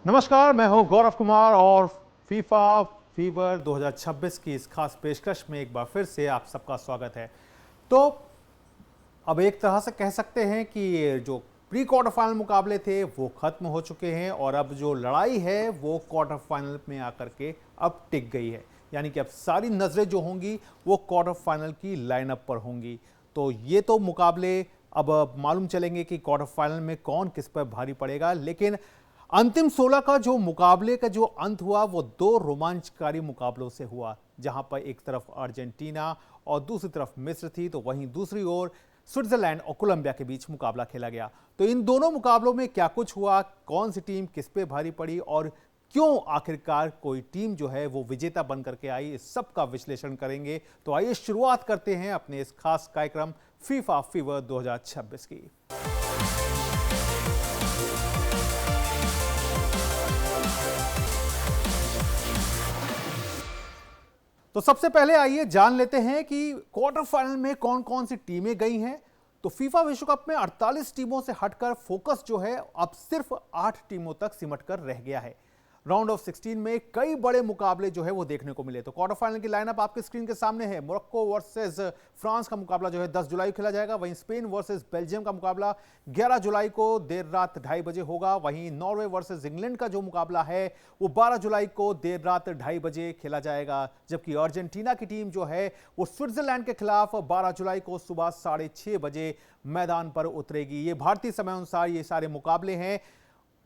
नमस्कार, मैं हूं गौरव कुमार और फीफा फीवर 2026 की इस खास पेशकश में एक बार फिर से आप सबका स्वागत है। तो अब एक तरह से कह सकते हैं कि ये जो प्री क्वार्टर फाइनल मुकाबले थे वो खत्म हो चुके हैं और अब जो लड़ाई है वो क्वार्टर फाइनल में आकर के अब टिक गई है। यानी कि अब सारी नजरें जो होंगी वो क्वार्टर फाइनल की लाइनअप पर होंगी। तो ये तो मुकाबले अब मालूम चलेंगे कि क्वार्टर फाइनल में कौन किस पर भारी पड़ेगा, लेकिन अंतिम 16 का जो मुकाबले का जो अंत हुआ वो दो रोमांचकारी मुकाबलों से हुआ, जहां पर एक तरफ अर्जेंटीना और दूसरी तरफ मिस्र थी, तो वहीं दूसरी ओर स्विट्जरलैंड और कोलंबिया के बीच मुकाबला खेला गया। तो इन दोनों मुकाबलों में क्या कुछ हुआ, कौन सी टीम किस पे भारी पड़ी और क्यों आखिरकार कोई टीम जो है वो विजेता बन करके आई, इस सब का विश्लेषण करेंगे। तो आइए शुरुआत करते हैं अपने इस खास कार्यक्रम फीफा फीवर 2026 की। तो सबसे पहले आइए जान लेते हैं कि क्वार्टर फाइनल में कौन कौन सी टीमें गई हैं। तो फीफा विश्व कप में 48 टीमों से हटकर फोकस जो है अब सिर्फ 8 टीमों तक सिमट कर रह गया है। राउंड ऑफ 16 में कई बड़े मुकाबले जो है वो देखने को मिले। तो क्वार्टर फाइनल की लाइनअप आपके स्क्रीन के सामने है। मोरक्को वर्सेस फ्रांस का मुकाबला जो है 10 जुलाई को खेला जाएगा। वहीं स्पेन वर्सेस बेल्जियम का मुकाबला 11 जुलाई को देर रात 2:30 बजे होगा। वहीं नॉर्वे वर्सेस इंग्लैंड का जो मुकाबला है वो 12 जुलाई को देर रात 2:30 बजे खेला जाएगा। जबकि अर्जेंटीना की टीम जो है वो स्विट्जरलैंड के खिलाफ 12 जुलाई को सुबह 6:30 बजे मैदान पर उतरेगी। ये भारतीय समय अनुसार ये सारे मुकाबले हैं।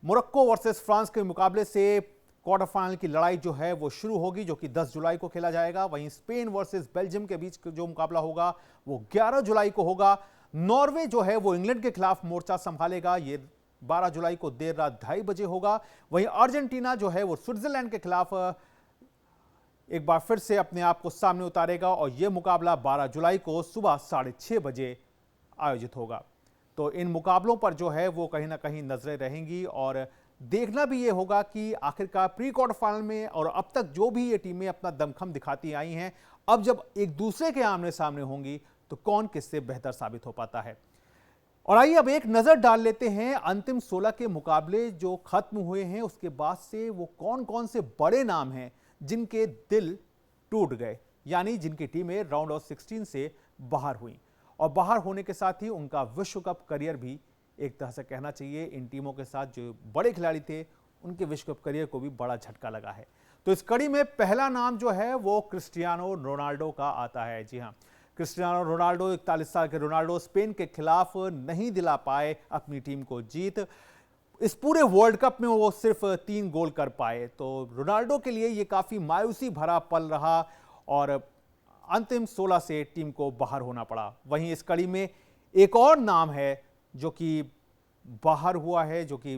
मोरक्को वर्सेस फ्रांस के मुकाबले से क्वार्टर फाइनल की लड़ाई जो है वो शुरू होगी, जो कि 10 जुलाई को खेला जाएगा। वहीं स्पेन वर्सेस बेल्जियम के बीच जो मुकाबला होगा वो 11 जुलाई को होगा। नॉर्वे जो है वो इंग्लैंड के खिलाफ मोर्चा संभालेगा, ये 12 जुलाई को देर रात 2:30 बजे होगा। वहीं अर्जेंटीना जो है वो स्विट्जरलैंड के खिलाफ एक बार फिर से अपने आप को सामने उतारेगा और यह मुकाबला 12 जुलाई को सुबह 6:30 बजे आयोजित होगा। तो इन मुकाबलों पर जो है वो कहीं ना कहीं नजरें रहेंगी और देखना भी ये होगा कि आखिरकार प्री क्वार्टर फाइनल में और अब तक जो भी ये टीमें अपना दमखम दिखाती आई हैं, अब जब एक दूसरे के आमने सामने होंगी तो कौन किससे बेहतर साबित हो पाता है। और आइए अब एक नजर डाल लेते हैं अंतिम 16 के मुकाबले जो खत्म हुए हैं उसके बाद से वो कौन कौन से बड़े नाम हैं जिनके दिल टूट गए, यानी जिनकी टीमें राउंड ऑफ 16 से बाहर हुई। और बाहर होने के साथ ही उनका विश्व कप करियर भी एक तरह से कहना चाहिए इन टीमों के साथ जो बड़े खिलाड़ी थे उनके विश्व कप करियर को भी बड़ा झटका लगा है। तो इस कड़ी में पहला नाम जो है वो क्रिस्टियानो रोनाल्डो का आता है। जी हां, क्रिस्टियानो रोनाल्डो, 41 साल के रोनाल्डो स्पेन के खिलाफ नहीं दिला पाए अपनी टीम को जीत। इस पूरे वर्ल्ड कप में वो सिर्फ 3 गोल कर पाए। तो रोनाल्डो के लिए ये काफी मायूसी भरा पल रहा और अंतिम 16 से टीम को बाहर होना पड़ा। वहीं इस कड़ी में एक और नाम है जो कि बाहर हुआ है, जो कि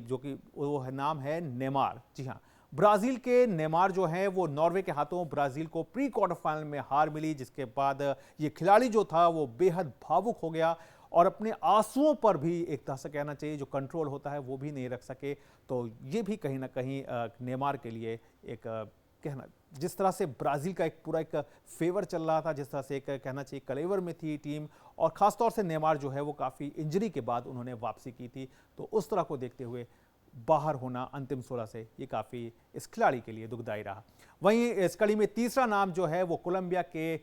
वो नाम है नेमार। जी हां, ब्राजील के नेमार जो है वो नॉर्वे के हाथों ब्राजील को प्री क्वार्टर फाइनल में हार मिली, जिसके बाद ये खिलाड़ी जो था वो बेहद भावुक हो गया और अपने आंसुओं पर भी एक तरह से कहना चाहिए जो कंट्रोल होता है वो भी नहीं रख सके। तो ये भी कहीं ना कहीं नेमार के लिए एक कहना, जिस तरह से ब्राजील का एक पूरा एक फेवर चल रहा था, जिस तरह से एक कहना चाहिए कलेवर में थी टीम, और खासतौर से नेमार जो है वो काफ़ी इंजरी के बाद उन्होंने वापसी की थी, तो उस तरह को देखते हुए बाहर होना अंतिम 16 से ये काफ़ी इस खिलाड़ी के लिए दुखदायी रहा। वहीं इस कड़ी में तीसरा नाम जो है वो कोलंबिया के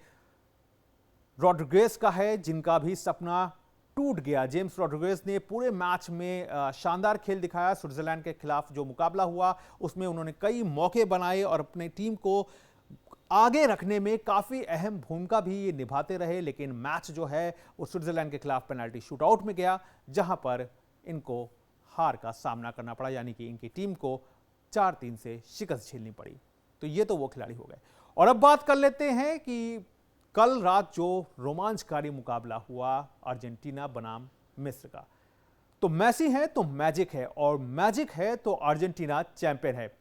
रॉड्रिगेज का है, जिनका भी सपना टूट गया। जेम्स रॉड्रिगेज ने पूरे मैच में शानदार खेल दिखाया। स्विट्जरलैंड के खिलाफ जो मुकाबला हुआ उसमें उन्होंने कई मौके बनाए और अपनी टीम को आगे रखने में काफी अहम भूमिका भी ये निभाते रहे। लेकिन मैच जो है वो स्विट्जरलैंड के खिलाफ पेनल्टी शूटआउट में गया, जहां पर इनको हार का सामना करना पड़ा, यानी कि इनकी टीम को 4-3 से शिकस्त झेलनी पड़ी। तो ये तो वो खिलाड़ी हो गए। और अब बात कर लेते हैं कि कल रात जो रोमांचकारी मुकाबला हुआ अर्जेंटीना बनाम मिस्र का। तो मैसी है तो मैजिक है और मैजिक है तो अर्जेंटीना चैंपियन है।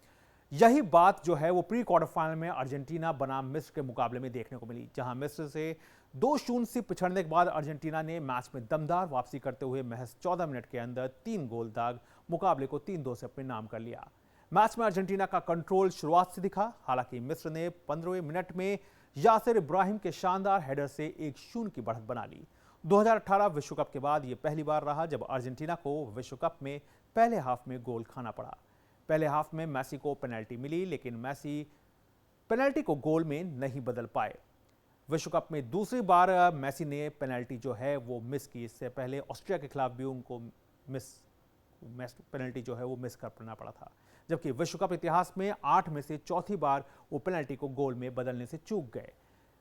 यही बात जो है वो प्री क्वार्टर फाइनल में अर्जेंटीना बनाम मिस्र के मुकाबले में देखने को मिली, जहां मिस्र से 2-0 से पिछड़ने के बाद अर्जेंटीना ने मैच में दमदार वापसी करते हुए महज 14 मिनट के अंदर 3 गोल दाग मुकाबले को 3-2 से अपने नाम कर लिया। मैच में अर्जेंटीना का कंट्रोल शुरुआत से दिखा, हालांकि मिस्र ने 15वें मिनट में यासिर इब्राहिम के शानदार हेडर से 1-0 की बढ़त बना ली। 2018 विश्व कप के बाद यह पहली बार रहा जब अर्जेंटीना को विश्व कप में पहले हाफ में गोल खाना पड़ा। पहले हाफ में मैसी को पेनल्टी मिली, लेकिन मैसी पेनल्टी को गोल में नहीं बदल पाए। विश्व कप में दूसरी बार मैसी ने पेनल्टी जो है वो मिस की। इससे पहले ऑस्ट्रिया के खिलाफ भी उनको पेनल्टी जो है वो मिस करना पड़ा था, जबकि विश्व कप इतिहास में 8 में से चौथी बार वो पेनल्टी को गोल में बदलने से चूक गए।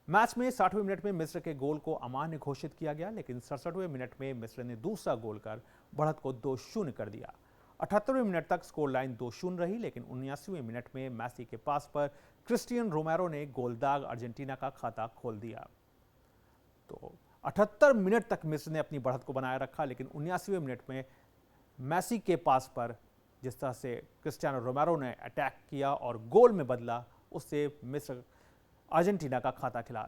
मैच में 60वें मिनट में मिस्र के गोल को अमान्य घोषित किया गया, लेकिन 67वें मिनट में मिस्र ने दूसरा गोल कर बढ़त को 2-0 कर दिया। 78वें मिनट तक स्कोर लाइन 2-0 रही, लेकिन 79वें मिनट में मैसी के पास पर क्रिस्टियन रोमेरो ने गोलदाग अर्जेंटीना का खाता खोल दिया। तो 78 मिनट तक मिस्र ने अपनी बढ़त को बनाए रखा, लेकिन 79वें मिनट में मैसी के पास पर जिस तरह से क्रिस्टियानो रोमेरो ने अटैक किया और गोल में बदला, उससे मिस्र अर्जेंटीना का खाता खिला।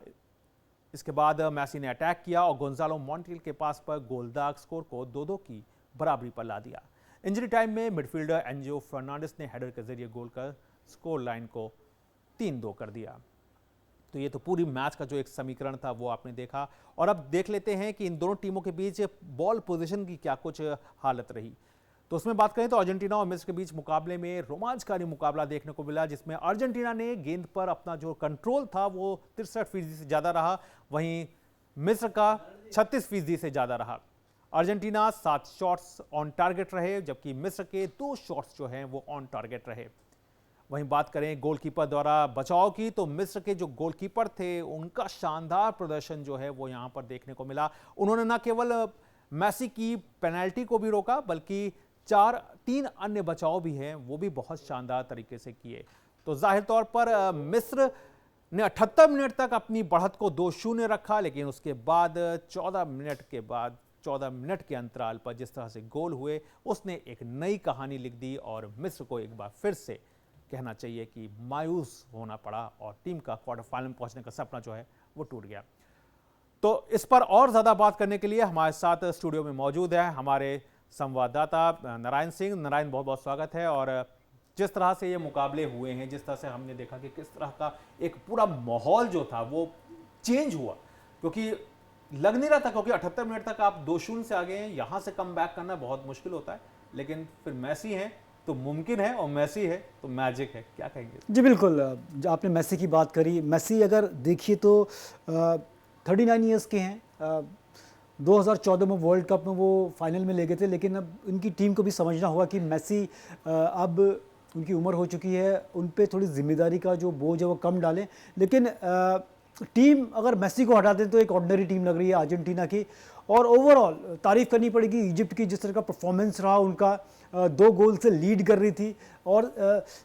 इसके बाद मैसी ने अटैक किया और गोंजालो मॉन्टिल के पास पर गोलदाग स्कोर को 2-2 की बराबरी पर ला दिया। इंजरी टाइम में मिडफील्डर एंजो फर्नांडिस ने हेडर के जरिए गोल कर स्कोर लाइन को 3-2 कर दिया। तो ये तो पूरी मैच का जो एक समीकरण था वो आपने देखा, और अब देख लेते हैं कि इन दोनों टीमों के बीच बॉल पोजीशन की क्या कुछ हालत रही। तो उसमें बात करें तो अर्जेंटीना और मिस्र के बीच मुकाबले में रोमांचकारी मुकाबला देखने को मिला, जिसमें अर्जेंटीना ने गेंद पर अपना जो कंट्रोल था वो 63% से ज्यादा रहा, वहीं मिस्र का 36% से ज्यादा रहा। अर्जेंटीना 7 शॉट्स ऑन टारगेट रहे, जबकि मिस्र के 2 शॉट्स जो हैं वो ऑन टारगेट रहे। वहीं बात करें गोलकीपर द्वारा बचाव की, तो मिस्र के जो गोलकीपर थे उनका शानदार प्रदर्शन जो है वो यहां पर देखने को मिला। उन्होंने न केवल मैसी की पेनल्टी को भी रोका, बल्कि 3 अन्य बचाव भी हैं वो भी बहुत शानदार तरीके से किए। तो जाहिर तौर पर मिस्र ने 78 मिनट तक अपनी बढ़त को 2-0 रखा, लेकिन उसके बाद 14 मिनट के अंतराल पर जिस तरह से गोल हुए, उसने एक नई कहानी लिख दी और मिस्र को एक बार फिर से कहना चाहिए कि मायूस होना पड़ा और टीम का क्वार्टर फाइनल में पहुंचने का सपना जो है वो टूट गया। तो इस पर और ज्यादा बात करने के लिए हमारे साथ स्टूडियो में मौजूद है हमारे संवाददाता नारायण सिंह। नारायण, बहुत बहुत स्वागत है। और जिस तरह से ये मुकाबले हुए हैं, जिस तरह से हमने देखा कि किस तरह का एक पूरा माहौल जो था वो चेंज हुआ, क्योंकि लग नहीं रहा था, क्योंकि 78 मिनट तक आप 2-0 से आगे हैं, यहां से कम बैक करना बहुत मुश्किल होता है, लेकिन फिर मैसी है तो मुमकिन है और मैसी है तो मैजिक है। क्या कहेंगे? जी बिल्कुल, आपने मैसी की बात करी। मैसी अगर देखिए तो 39 ईयर्स के हैं। 2014 में वर्ल्ड कप में वो फाइनल में ले गए थे, लेकिन अब इनकी टीम को भी समझना होगा कि मैसी अब उनकी उम्र हो चुकी है, उन पे थोड़ी जिम्मेदारी का जो बोझ है वो कम डालें। लेकिन टीम अगर मैसी को हटा दें तो एक ऑर्डिनरी टीम लग रही है अर्जेंटीना की। और ओवरऑल तारीफ करनी पड़ेगी इजिप्ट की, जिस तरह का परफॉर्मेंस रहा उनका। 2 गोल से लीड कर रही थी और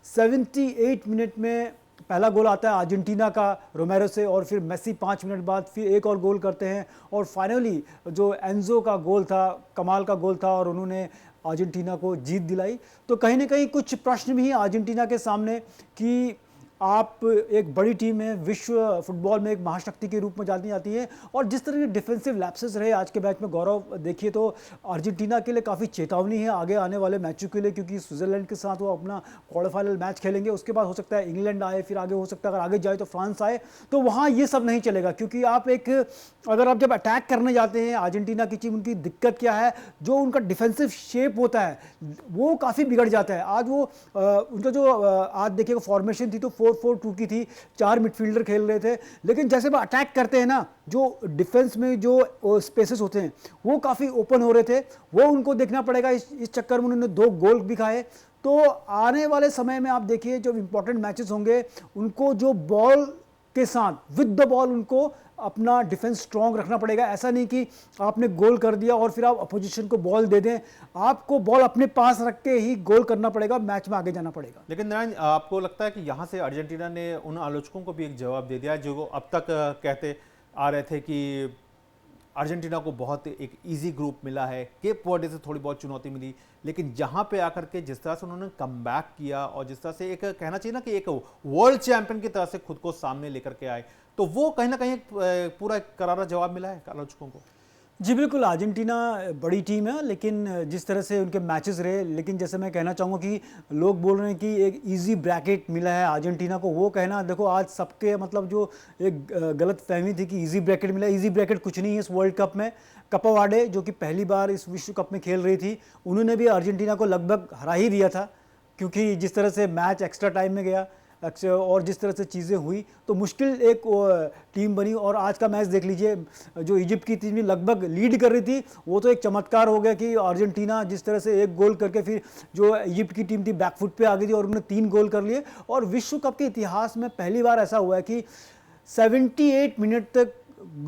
78 मिनट में पहला गोल आता है अर्जेंटीना का रोमेरो से, और फिर मेसी 5 मिनट बाद फिर एक और गोल करते हैं, और फाइनली जो एंजो का गोल था, कमाल का गोल था, और उन्होंने अर्जेंटीना को जीत दिलाई। तो कहीं ना कहीं कुछ प्रश्न भी हैं अर्जेंटीना के सामने कि आप एक बड़ी टीम है, विश्व फुटबॉल में एक महाशक्ति के रूप में जानी जाती है, और जिस तरह के डिफेंसिव लैप्सेस रहे आज के मैच में, गौरव देखिए तो अर्जेंटीना के लिए काफ़ी चेतावनी है आगे आने वाले मैचों के लिए, क्योंकि स्विट्जरलैंड के साथ वो अपना क्वार्टर फाइनल मैच खेलेंगे। उसके बाद हो सकता है इंग्लैंड आए, फिर आगे हो सकता है अगर आगे जाए तो फ्रांस आए। तो वहाँ ये सब नहीं चलेगा, क्योंकि अगर आप जब अटैक करने जाते हैं अर्जेंटीना की टीम, उनकी दिक्कत क्या है, जो उनका डिफेंसिव शेप होता है वो काफ़ी बिगड़ जाता है। आज वो उनका जो आज देखिएगा फॉर्मेशन थी तो 4-4-2 की थी, 4 मिडफील्डर खेल रहे थे, लेकिन जैसे वो अटैक करते हैं ना, जो डिफेंस में जो स्पेसेस होते हैं वो काफ़ी ओपन हो रहे थे, वो उनको देखना पड़ेगा। इस चक्कर में उन्होंने 2 गोल भी खाए। तो आने वाले समय में आप देखिए जो इंपॉर्टेंट मैचेस होंगे, उनको जो बॉल के साथ विद द बॉल उनको अपना डिफेंस स्ट्रांग रखना पड़ेगा। ऐसा नहीं कि आपने गोल कर दिया और फिर आप अपोजिशन को बॉल दे दें, आपको बॉल अपने पास रख के ही गोल करना पड़ेगा, मैच में आगे जाना पड़ेगा। लेकिन नारायण, आपको लगता है कि यहाँ से अर्जेंटीना ने उन आलोचकों को भी एक जवाब दे दिया जो अब तक कहते आ रहे थे कि अर्जेंटीना को बहुत एक इजी ग्रुप मिला है, केप वर्डे से थोड़ी बहुत चुनौती मिली, लेकिन यहाँ पे आकर के जिस तरह से उन्होंने कमबैक किया और जिस तरह से एक कहना चाहिए ना कि एक वर्ल्ड चैंपियन की तरह से खुद को सामने लेकर के आए, तो वो कहीं ना कहीं पूरा एक करारा जवाब मिला है आलोचकों को। जी बिल्कुल, अर्जेंटीना बड़ी टीम है, लेकिन जिस तरह से उनके मैचेस रहे, लेकिन जैसे मैं कहना चाहूँगा कि लोग बोल रहे हैं कि एक इजी ब्रैकेट मिला है अर्जेंटीना को, वो कहना देखो आज सबके मतलब जो एक गलत फहमी थी कि इजी ब्रैकेट मिला, इजी ब्रैकेट कुछ नहीं है इस वर्ल्ड कप में। कपा वर्डे जो कि पहली बार इस विश्व कप में खेल रही थी, उन्होंने भी अर्जेंटीना को लगभग हरा ही दिया था, क्योंकि जिस तरह से मैच एक्स्ट्रा टाइम में गया और जिस तरह से चीज़ें हुई तो मुश्किल एक टीम बनी। और आज का मैच देख लीजिए, जो इजिप्ट की टीम लगभग लीड कर रही थी, वो तो एक चमत्कार हो गया कि अर्जेंटीना जिस तरह से एक गोल करके फिर जो इजिप्ट की टीम थी बैकफुट पे आ गई थी और उन्होंने 3 गोल कर लिए। और विश्व कप के इतिहास में पहली बार ऐसा हुआ है कि 78 मिनट तक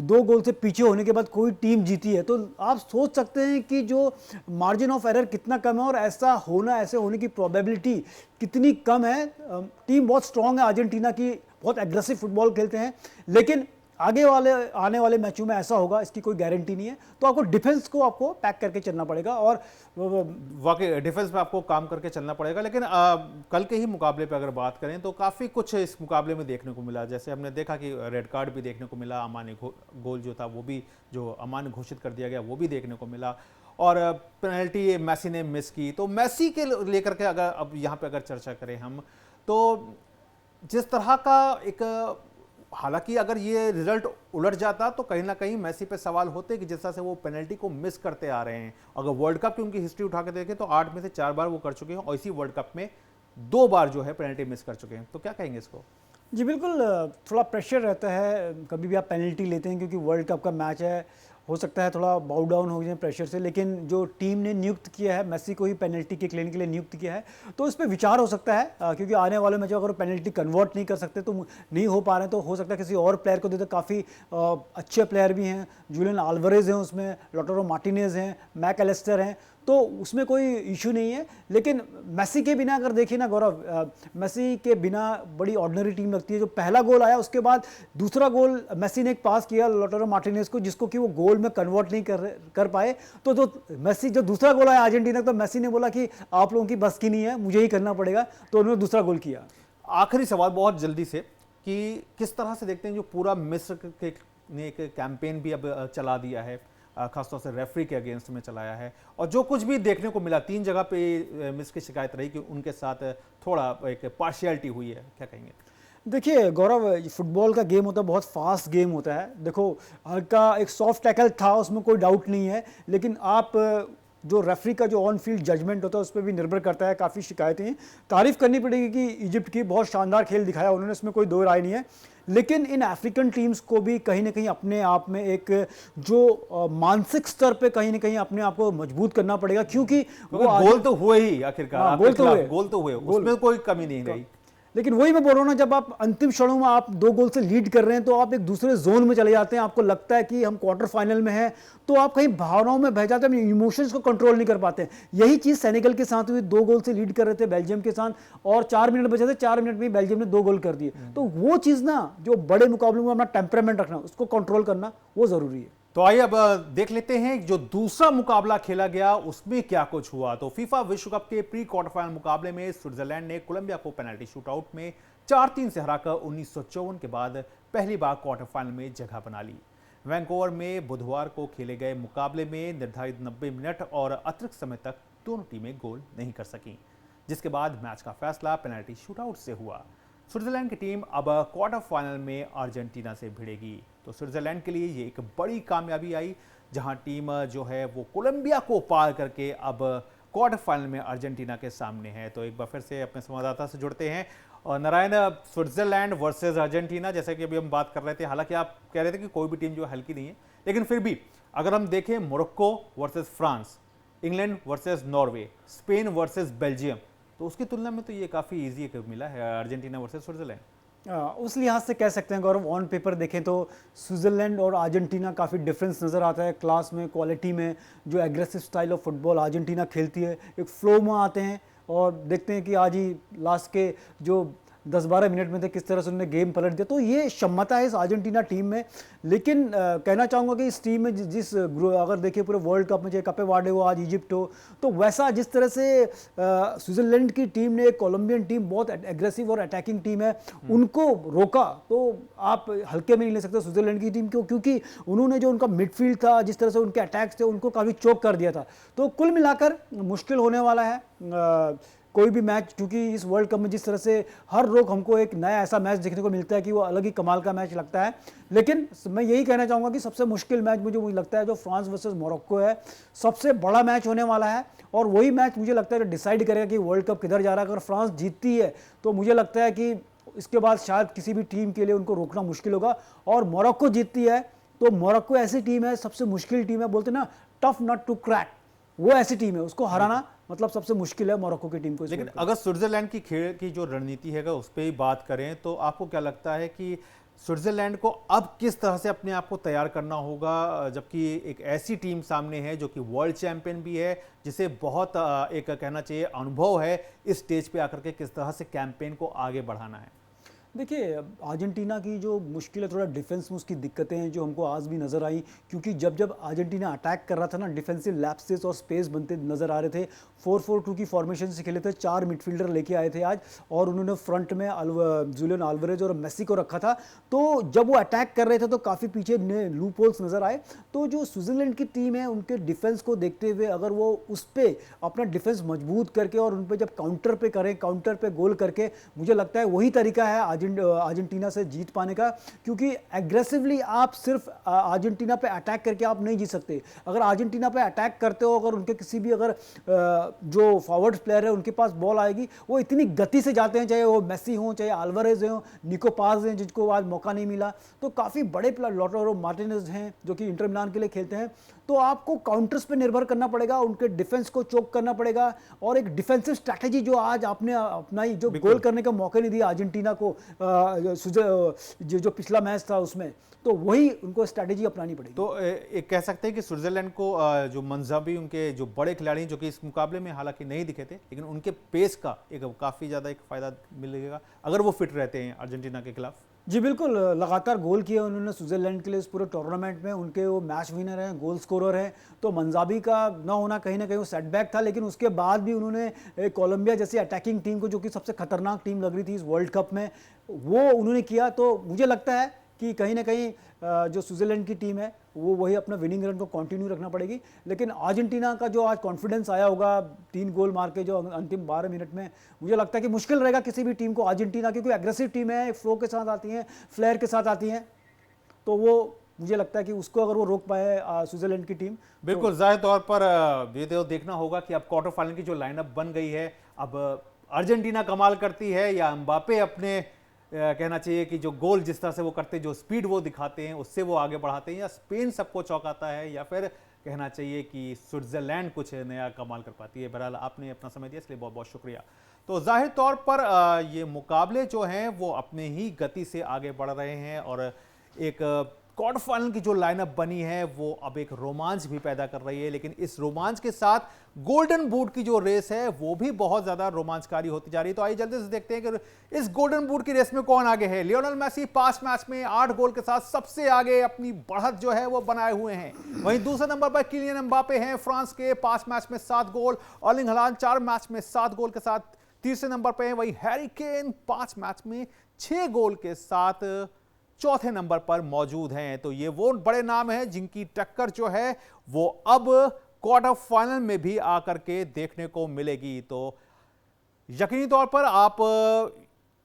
2 गोल से पीछे होने के बाद कोई टीम जीती है। तो आप सोच सकते हैं कि जो मार्जिन ऑफ एरर कितना कम है और ऐसे होने की प्रोबेबिलिटी कितनी कम है। टीम बहुत स्ट्रांग है अर्जेंटीना की, बहुत एग्रेसिव फुटबॉल खेलते हैं, लेकिन आने वाले मैचों में ऐसा होगा इसकी कोई गारंटी नहीं है। तो आपको डिफेंस को पैक करके चलना पड़ेगा और वाकई डिफेंस पे आपको काम करके चलना पड़ेगा। लेकिन कल के ही मुकाबले पे अगर बात करें तो काफ़ी कुछ इस मुकाबले में देखने को मिला। जैसे हमने देखा कि रेड कार्ड भी देखने को मिला, अमान्य गोल जो था वो भी, जो अमान्य घोषित कर दिया गया वो भी देखने को मिला, और पेनल्टी मेसी ने मिस की। तो मेसी के लेकर के अगर अब यहाँ पे अगर चर्चा करें हम, तो जिस तरह का एक, हालांकि अगर ये रिजल्ट उलट जाता तो कहीं ना कहीं मेसी पे सवाल होते कि जिस तरह से वो पेनल्टी को मिस करते आ रहे हैं। अगर वर्ल्ड कप की उनकी हिस्ट्री उठा के देखें तो 8 में से 4 बार वो कर चुके हैं और इसी वर्ल्ड कप में 2 बार जो है पेनल्टी मिस कर चुके हैं। तो क्या कहेंगे इसको? जी बिल्कुल, थोड़ा प्रेशर रहता है कभी भी आप पेनल्टी लेते हैं, क्योंकि वर्ल्ड कप का मैच है, हो सकता है थोड़ा बाउ डाउन हो जाए प्रेशर से। लेकिन जो टीम ने नियुक्त किया है मेसी को ही पेनल्टी किक लेने के लिए नियुक्त किया है, तो इस पर विचार हो सकता है, क्योंकि आने वाले मैच अगर पेनल्टी कन्वर्ट नहीं कर सकते तो नहीं हो पा रहे हैं, तो हो सकता है किसी और प्लेयर को देते। काफ़ी अच्छे प्लेयर भी हैं, जूलियन अल्वारेज हैं उसमें, लॉटरो मार्टिनेज हैं, मैक एलिस्टर हैं, तो उसमें कोई इशू नहीं है। लेकिन मेसी के बिना अगर देखिए ना गौरव, मेसी के बिना बड़ी ऑर्डिनरी टीम लगती है। जो पहला गोल आया उसके बाद दूसरा गोल मेसी ने एक पास किया लॉटरो मार्टिनेज को, जिसको कि वो गोल में कन्वर्ट नहीं कर पाए। तो जो मेसी जो दूसरा गोल आया अर्जेंटीना, तो मेसी ने बोला कि आप लोगों की बस की नहीं है, मुझे ही करना पड़ेगा, तो उन्होंने दूसरा गोल किया। आखिरी सवाल बहुत जल्दी से, कि किस तरह से देखते हैं जो पूरा मिस्र ने एक कैंपेन भी अब चला दिया है, खासतौर से रेफरी के अगेंस्ट में चलाया है, और जो कुछ भी देखने को मिला 3 जगह पे मिस्र की शिकायत रही कि उनके साथ थोड़ा एक पार्शियलिटी हुई है, क्या कहेंगे? देखिए गौरव, फुटबॉल का गेम होता है, बहुत फास्ट गेम होता है। देखो, हल्का एक सॉफ्ट टैकल था, उसमें कोई डाउट नहीं है, लेकिन आप जो रेफरी का जो ऑन फील्ड जजमेंट होता है उस पर भी निर्भर करता है। काफ़ी शिकायतें हैं, तारीफ करनी पड़ेगी कि इजिप्ट की बहुत शानदार खेल दिखाया उन्होंने, इसमें कोई दो राय नहीं है। लेकिन इन अफ्रीकन टीम्स को भी कहीं ना कहीं अपने आप में एक जो मानसिक स्तर पे कहीं ना कहीं अपने आप को मजबूत करना पड़ेगा, क्योंकि वो गोल तो हुए ही आखिरकार, गोल तो हुए, उसमें कोई कमी नहीं रही। लेकिन वही मैं बोल रहा हूँ ना, जब आप अंतिम क्षणों में आप 2 गोल से लीड कर रहे हैं तो आप एक दूसरे जोन में चले जाते हैं, आपको लगता है कि हम क्वार्टर फाइनल में हैं, तो आप कहीं भावनाओं में बह जाते हैं, इमोशंस को कंट्रोल नहीं कर पाते। यही चीज़ सेनेगल के साथ हुई, 2 गोल से लीड कर रहे थे बेल्जियम के साथ, और 4 मिनट बचे थे, 4 मिनट में बेल्जियम ने 2 गोल कर दिए। तो वो चीज़ ना, जो बड़े मुकाबलों में अपना टेम्परामेंट रखना, उसको कंट्रोल करना, वो ज़रूरी है। तो आइए अब देख लेते हैं जो दूसरा मुकाबला खेला गया उसमें क्या कुछ हुआ। तो फीफा विश्व कप के प्री क्वार्टर फाइनल मुकाबले में स्विट्जरलैंड ने कोलंबिया को पेनल्टी शूटआउट में 4-3 से हराकर 1954 के बाद पहली बार क्वार्टर फाइनल में जगह बना ली। वैंकूवर में बुधवार को खेले गए मुकाबले में निर्धारित 90 मिनट और अतिरिक्त समय तक दोनों टीमें गोल नहीं कर सकीं, जिसके बाद मैच का फैसला पेनल्टी शूटआउट से हुआ। स्विट्जरलैंड की टीम अब क्वार्टर फाइनल में अर्जेंटीना से भिड़ेगी। तो स्विट्जरलैंड के लिए ये एक बड़ी कामयाबी आई, जहां टीम जो है वो कोलंबिया को पार करके अब क्वार्टर फाइनल में अर्जेंटीना के सामने है। तो एक बार फिर से अपने संवाददाता से जुड़ते हैं। और नारायण, स्विट्जरलैंड वर्सेस अर्जेंटीना, जैसे कि अभी हम बात कर रहे थे, हालांकि आप कह रहे थे कि कोई भी टीम जो हल्की नहीं है, लेकिन फिर भी अगर हम देखें Morocco versus France, England versus Norway, Spain versus Belgium, तो उसकी तुलना में तो ये काफ़ी ईजी मिला है अर्जेंटीना वर्सेस स्विट्जरलैंड। उस लिहाज से कह सकते हैं गौरव, ऑन पेपर देखें तो स्विट्जरलैंड और अर्जेंटीना काफ़ी डिफरेंस नज़र आता है, क्लास में, क्वालिटी में। जो aggressive style of football Argentina खेलती है, एक फ्लो में आते हैं, और देखते हैं कि आज ही लास्ट के जो 10-12 मिनट में थे किस तरह से उन्होंने गेम पलट दिया। तो ये क्षमता है इस अर्जेंटीना टीम में। लेकिन कहना चाहूँगा कि इस टीम में अगर देखिए पूरे वर्ल्ड कप में चाहे कपे वार्डे हो, आज इजिप्ट हो, तो वैसा जिस तरह से स्विट्जरलैंड की टीम ने, कोलंबियन टीम बहुत एग्रेसिव और अटैकिंग टीम है, उनको रोका, तो आप हल्के में नहीं ले सकते स्विट्जरलैंड की टीम को, क्योंकि उन्होंने जो उनका मिडफील्ड था, जिस तरह से उनके अटैक्स थे, उनको काफ़ी चोक कर दिया था। तो कुल मिलाकर मुश्किल होने वाला है। कोई भी मैच, क्योंकि इस वर्ल्ड कप में जिस तरह से हर रोज हमको एक नया ऐसा मैच देखने को मिलता है कि वो अलग ही कमाल का मैच लगता है। लेकिन मैं यही कहना चाहूँगा कि सबसे मुश्किल मैच मुझे लगता है जो फ्रांस वर्सेस मोरक्को है, सबसे बड़ा मैच होने वाला है। और वही मैच मुझे लगता है डिसाइड करेगा कि वर्ल्ड कप किधर जा रहा है। अगर फ्रांस जीतती है तो मुझे लगता है कि इसके बाद शायद किसी भी टीम के लिए उनको रोकना मुश्किल होगा। और मोरक्को जीतती है तो मोरक्को ऐसी टीम है, सबसे मुश्किल टीम है, बोलते ना टफ नॉट टू क्रैक, वो ऐसी टीम है, उसको हराना मतलब सबसे मुश्किल है मोरक्को की टीम को। लेकिन अगर स्विट्जरलैंड की खेल की जो रणनीति है उस पर ही बात करें तो आपको क्या लगता है कि स्विट्जरलैंड को अब किस तरह से अपने आप को तैयार करना होगा, जबकि एक ऐसी टीम सामने है जो कि वर्ल्ड चैंपियन भी है, जिसे बहुत एक कहना चाहिए अनुभव है इस स्टेज पे आकर के किस तरह से कैंपेन को आगे बढ़ाना है? देखिए, अर्जेंटीना की जो मुश्किल है, थोड़ा डिफेंस में उसकी दिक्कतें हैं जो हमको आज भी नज़र आई, क्योंकि जब जब अर्जेंटीना अटैक कर रहा था ना, डिफेंसिव लैप्सेस और स्पेस बनते नज़र आ रहे थे। 4-4-2 की फॉर्मेशन से खेले थे, 4 मिडफील्डर लेके आए थे आज, और उन्होंने फ्रंट में जुलियन अल्वारेज और मेसी को रखा था। तो जब वो अटैक कर रहे थे तो काफ़ी पीछे लूप होल्स नज़र आए। तो जो स्विट्जरलैंड की टीम है उनके डिफेंस को देखते हुए अगर वो उस पर अपना डिफेंस मजबूत करके और उन पर जब काउंटर पे करें, काउंटर पे गोल करके, मुझे लगता है वही तरीका है अर्जेंटीना से जीत पाने का। क्योंकि एग्रेसिवली आप सिर्फ अर्जेंटीना पे अटैक करके आप नहीं जीत सकते। अगर अर्जेंटीना पे अटैक करते हो, अगर उनके किसी भी अगर जो फॉरवर्ड प्लेयर है उनके पास बॉल आएगी, वो इतनी गति से जाते हैं, चाहे वो मेसी हो, चाहे अल्वारेज हो, निको पास हैं जिनको आज मौका नहीं मिला, तो काफ़ी बड़े प्लेयर लॉटारो मार्टिनेज हैं जो कि इंटर मिलान के लिए खेलते हैं। तो आपको काउंटर्स पे निर्भर करना पड़ेगा, उनके डिफेंस को चोक करना पड़ेगा, और एक डिफेंसिव स्ट्रैटेजी जो आज आपने अपनाई, जो गोल करने का मौका नहीं दिया अर्जेंटीना को जो पिछला मैच था उसमें, तो वही उनको स्ट्रैटेजी अपनानी पड़ेगी। तो एक कह सकते हैं कि स्विट्जरलैंड को जो मंजाबी उनके जो बड़े खिलाड़ी जो कि इस मुकाबले में हालांकि नहीं दिखे थे, लेकिन उनके पेस का एक काफ़ी ज़्यादा एक फ़ायदा मिलेगा अगर वो फिट रहते हैं अर्जेंटीना के खिलाफ। जी बिल्कुल, लगातार गोल किए उन्होंने स्विट्जरलैंड के लिए इस पूरे टूर्नामेंट में, उनके वो मैच विनर हैं, गोल स्कोरर हैं। तो मंजाबी का ना होना कहीं ना कहीं वो सेटबैक था, लेकिन उसके बाद भी उन्होंने कोलंबिया जैसी अटैकिंग टीम को, जो कि सबसे खतरनाक टीम लग रही थी इस वर्ल्ड कप में, वो उन्होंने किया। तो मुझे लगता है कि कहीं ना कहीं जो स्विट्जरलैंड की टीम है वो वही अपना विनिंग रन को कंटिन्यू रखना पड़ेगी। लेकिन अर्जेंटीना का जो आज कॉन्फिडेंस आया होगा 3 गोल मार के जो अंतिम 12 मिनट में, मुझे लगता है कि मुश्किल रहेगा किसी भी टीम को अर्जेंटीना, क्योंकि एग्रेसिव टीम है, फ्लो के साथ आती है, फ्लेयर के साथ आती है। तो वो मुझे लगता है कि उसको अगर वो रोक पाए स्विट्जरलैंड की टीम। बिल्कुल, जाहिर तौर पर ये तो देखना होगा कि अब क्वार्टर फाइनल की जो लाइनअप बन गई है, अब अर्जेंटीना कमाल करती है या एम्बापे अपने कहना चाहिए कि जो गोल जिस तरह से वो करते हैं, जो स्पीड वो दिखाते हैं, उससे वो आगे बढ़ाते हैं, या स्पेन सबको चौंकाता है, या फिर कहना चाहिए कि स्विट्जरलैंड कुछ नया कमाल कर पाती है। बहरहाल आपने अपना समय दिया इसलिए बहुत बहुत शुक्रिया। तो जाहिर तौर पर ये मुकाबले जो हैं वो अपने ही गति से आगे बढ़ रहे हैं, और एक क्वार्टर फाइनल की जो लाइनअप बनी है वो अब एक रोमांच भी पैदा कर रही है। लेकिन इस रोमांच के साथ गोल्डन बूट की जो रेस है वो भी बहुत ज्यादा रोमांचकारी होती जा रही है। तो आइए जल्दी से देखते हैं कि इस गोल्डन बूट की रेस में कौन आगे है। लियोनेल मेसी 5 मैच में 8 गोल के साथ सबसे आगे अपनी बढ़त जो है वो बनाए हुए हैं। वहीं दूसरे नंबर पर किलियन एम्बापे हैं फ्रांस के, 5 मैच में 7 गोल। अर्लिंग हालैंड 4 मैच में 7 गोल के साथ तीसरे नंबर पर है। वहीं हैरी केन 5 मैच में 6 गोल के साथ चौथे नंबर पर मौजूद हैं। तो ये वो बड़े नाम हैं जिनकी टक्कर जो है वो अब क्वार्टर फाइनल में भी आकर के देखने को मिलेगी। तो यकीनी तौर पर आप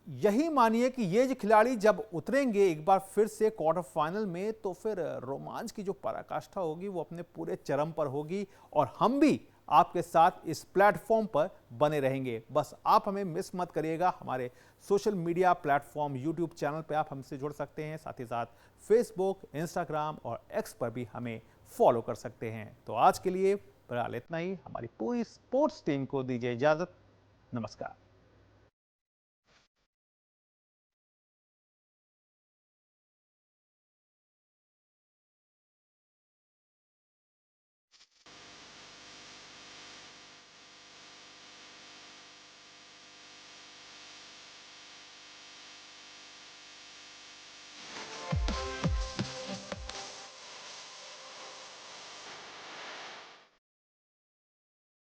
यही मानिए कि ये जो खिलाड़ी जब उतरेंगे एक बार फिर से क्वार्टर फाइनल में, तो फिर रोमांच की जो पराकाष्ठा होगी वो अपने पूरे चरम पर होगी, और हम भी आपके साथ इस प्लेटफॉर्म पर बने रहेंगे। बस आप हमें मिस मत करिएगा। हमारे social media platform YouTube channel पे आप हमसे जुड़ सकते हैं, साथ ही साथ फेसबुक, इंस्टाग्राम और एक्स पर भी हमें फॉलो कर सकते हैं। तो आज के लिए फिलहाल इतना ही। हमारी पूरी स्पोर्ट्स टीम को दीजिए इजाजत। नमस्कार।